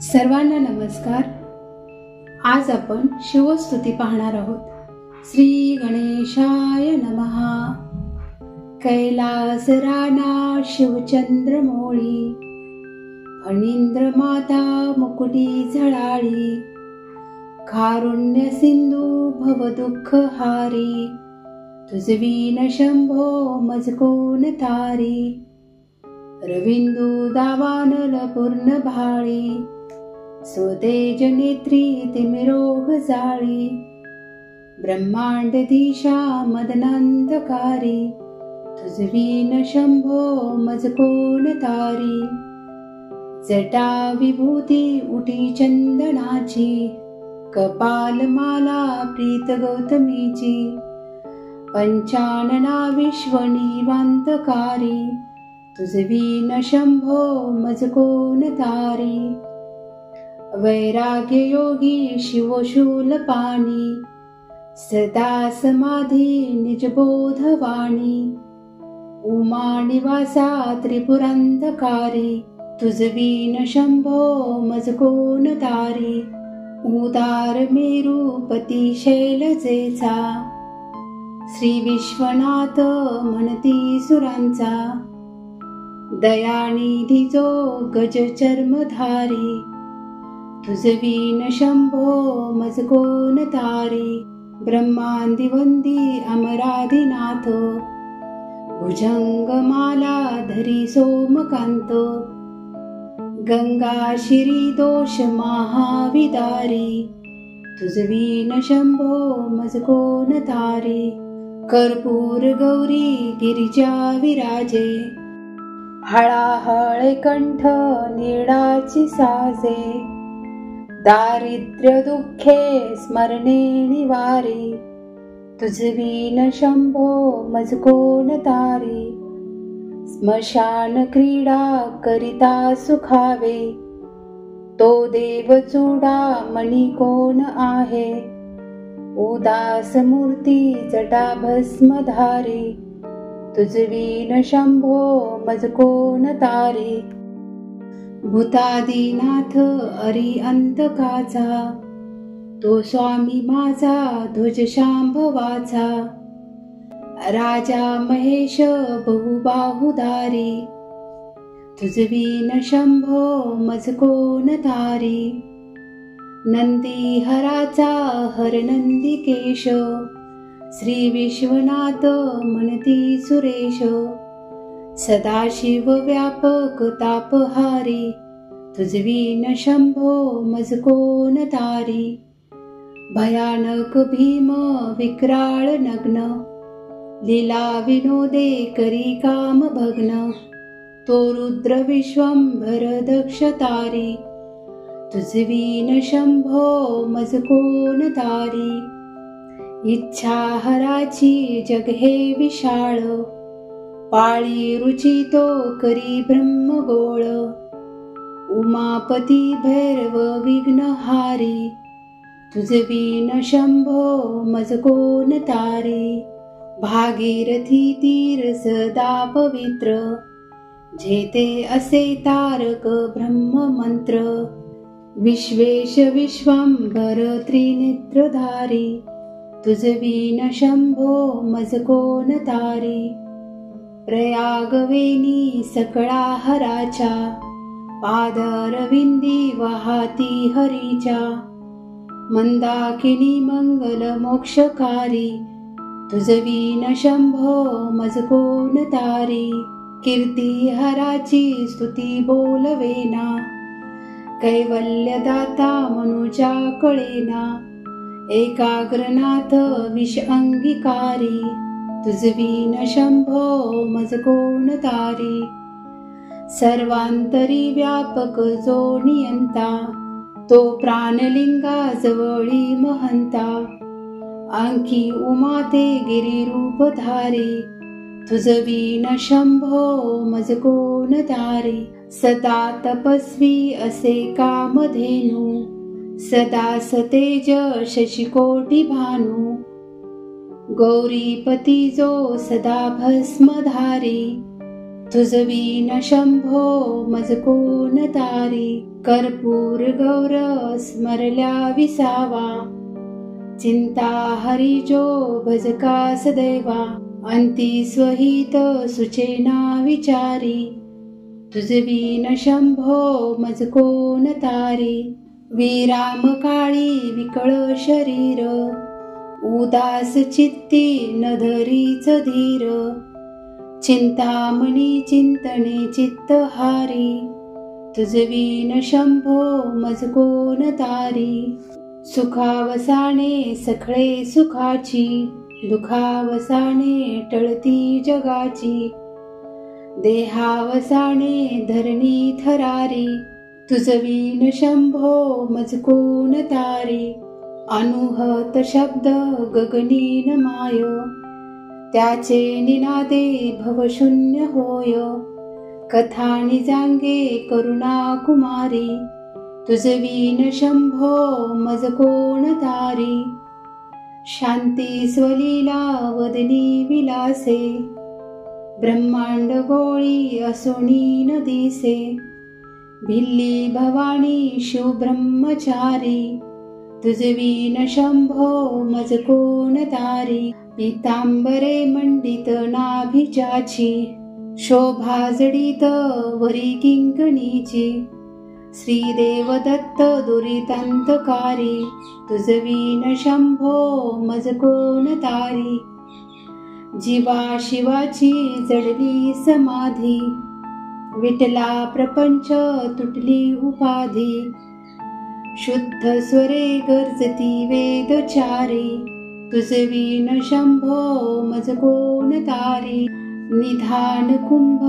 सर्वांना नमस्कार. आज आपण शिवस्तुती पाहणार आहोत. श्री गणेशाय नमः. कैलास राना शिवचंद्र मोळी, फणींद्र माता मुकुटी झळाळी, कारुण्य सिंधू भव दुःख हारी, तुझवीन शंभो मजकोन तारी, रविंदू दावानल पूर्ण भाळी, स्वतेज नेत्री तिमिरोग जाळी, ब्रह्मांड दिशा मदनांधकारी, तुझवीन शंभो मजकोन तारी, जटा विभूती उटी चंदनाची, कपाल माला प्रीत गौतमीची, पंचानना विश्व निवांतकारी, तुझवीन शंभो मजकोन तारी, वैराग्य योगी शिवशूल पाणी, सदा समाधी निजबोधवाणी, उमा निवासा त्रिपुरांधकारी, तुझवीन शंभो मजकोन तारी, उदार मेरुपती शैलजेचा, श्री विश्वनाथ म्हणती सुरांचा, दयानिधी जो गज चर्मधारी, तुझवीन शंभो मजकोन तारी, ब्रह्मांदिवंदी अमराधिनाथ, भुजंगमाला धरी सोमकांत, गंगा शिरी दोष महाविदारी, तुझवीन शंभो मजकोन तारी, कर्पूर गौरी गिरिजा विराजे, हळाहळे कंठ नीळाची साजे, दारिद्र्य दुःखे स्मरणे निवारी, तुझवीन शंभो मजकोन तारी, स्मशान क्रीडा करिता सुखावे, तो देव चूडा मणी कोण आहे, उदास मूर्ती जटा भस्मधारी, तुझवीन शंभो मजकोन तारी, भूतादिनाथ अरिअंतकाचा, तो स्वामी माझा ध्वज शांभवाचा, राजा महेश बहुबाहुधारी, तुझवीन शंभो मजकोन तारी, नंदीहराचा हरनंदिकेश, श्री विश्वनाथ म्हणती सुरेश, सदाशिव व्यापक तापहारी, तुझवीन शंभो मजकोन तारी, भयानक भीम विक्राळ नग्न, लीला विनोदे करी काम भग्न, तो रुद्र विश्वंभर दक्ष तारी, तुझवीन शंभो मजकोन तारी, इच्छा हराची जग हे विशाळ, पाळी रुची तो करी ब्रह्मगोळ, उमापती भैरव विघ्नहारी, तुझवीन शंभो मजकोन तारी, भागीरथी तीर सदा पवित्र, जेते असे तारक ब्रह्म मंत्र, विश्वेश विश्वंभर त्रिनेत्रधारी, तुझवीन शंभो मजकोन तारी, प्रयागवेनी सकळा हराच्या, पादारविंदी वाहाती हरीच्या, मंदाकिनी मंगल मोक्षकारी, तुझवीन शंभो मजकोन तारी, कीर्ती हराची स्तुती बोलवेना, कैवल्यदाता मनुजा कळेना, एकाग्रनाथ विष अंगीकारी, तुझवीन शंभो मजकोन तारी, सर्वांतरी व्यापक जो नियंता, तो प्राणलिंगा जवळी महंता, अंकी उमाते गिरिरूपधारी, तुझवीन शंभो मजकोन तारी, सदा तपस्वी असे कामधेनू, सदा सतेज शशिकोटी भानू, गौरीपती जो सदा भस्मधारी, तुझवीन शंभो मज कोण तारी, कर्पूर गौर स्मरल्या विसावा, चिंता हरिजो भजका सदैवा, अंती स्वहित सुचेना विचारी, तुझवीन शंभो मज कोण तारी, विराम काळी विकळ शरीर, उदास चित्ती न धरीच धीर, चिंतामणी चिंतने चित्त हारी, तुझवीन शंभो मज कोण तारी, सुखावसाने सखळे सुखाची, दुखावसाने टळती जगाची, देहावसाने धरणी थरारी, तुझवीन शंभो मज कोण तारी, अनुहत शब्द गगनीन माय, त्याचे निनादे भवशून्य होय, कथानी जांगे करुणा कुमारी, तुझवीन शंभो मज कोण तारी, शांती स्वलीला वदनी विलासे, ब्रह्मांड गोळी असोनी न दिसे, भिल्ली भवानी शिव ब्रह्मचारी, तुझवीन शंभो मज कोण तारी, पीतांबरे मंडित नाभिजाची, शोभा जडित वरी किंकणीची, श्रीदेव दत्त दुरितांतकारी, तुझवीन शंभो मज कोण तारी, जीवा शिवाची जडली समाधी, विटला प्रपंच तुटली उपाधी, शुद्ध स्वरे गर्जती वेदचारी, तुझवीन शंभो मज कोण तारी, निधान कुंभ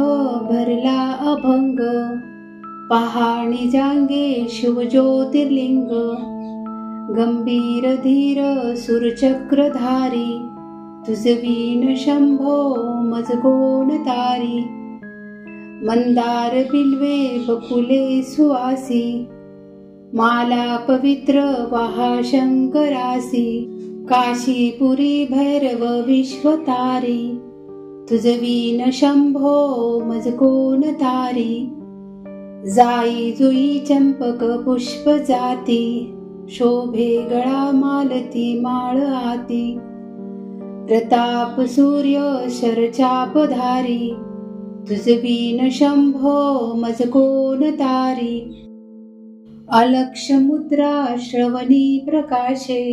भरला अभंग, पहाणी जांगे शिव ज्योतिर्लिंग, गंभीर धीर सुरचक्रधारी, तुझवीन शंभो मज कोण तारी, मंदार बिल्वे बकुले सुवासी, माला पवित्र वाहा शंकरासी, काशीपुरी भैरव विश्वतारी, तुझवीन शंभो मज कोण तारी, जाई जुई चंपक पुष्प जाती, शोभे गळा मालती माळ आती, प्रताप सूर्य शरचापधारी, तुझवीन शंभो मज कोण तारी, अलक्ष मुद्रा श्रवणी प्रकाशे,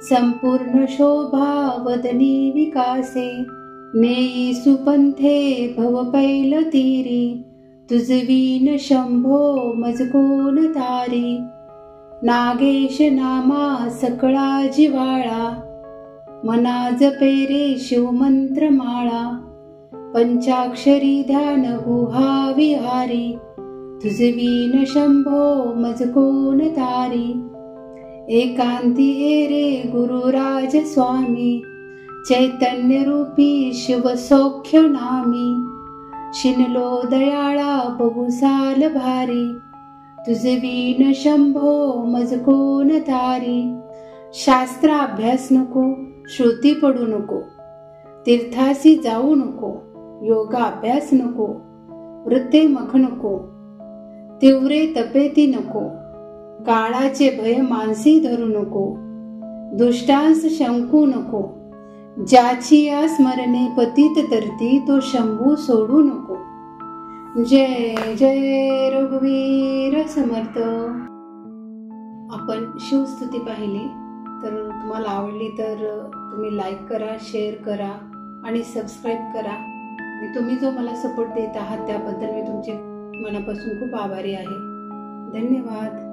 संपूर्ण शोभा वदनी विकासे, नेई सुपंथे भवपैल तीरी, तुझवीन शंभो मज कोण तारी, नागेश नामा सकळा जिवाळा, मना जपे रे शिवमंत्र माळा, पंचाक्षरी ध्यान गुहा विहारी, तुझवीन शंभो मज कोण तारी, एकांती रे गुरुराज स्वामी, चैतन्य रूपी शिव सौख्य नामी, शिनलो दयाळा बहुसाल भारी, तुझवीन शंभो मज कोण तारी, शास्त्र अभ्यास नको, श्रुती पडू नको, तीर्थासी जाऊ नको, योगा अभ्यास नको, वृत्ते मख नको, तीव्रे तपेती नको, काळाचे भय मानसी धरू नको, दुष्टांस शंकू नको, ज्याची या स्मरणे पतित तरती तो शंभू सोडू नको. जय जय रघुवीर समर्थ. आपण शिवस्तुती पाहिली तर तुम्हाला आवडली तर तुम्ही लाईक करा, शेअर करा आणि सबस्क्राईब करा. आणि तुम्ही जो मला सपोर्ट देत आहात त्याबद्दल मी तुमचे मनापासून खूप आभारी आहे. धन्यवाद.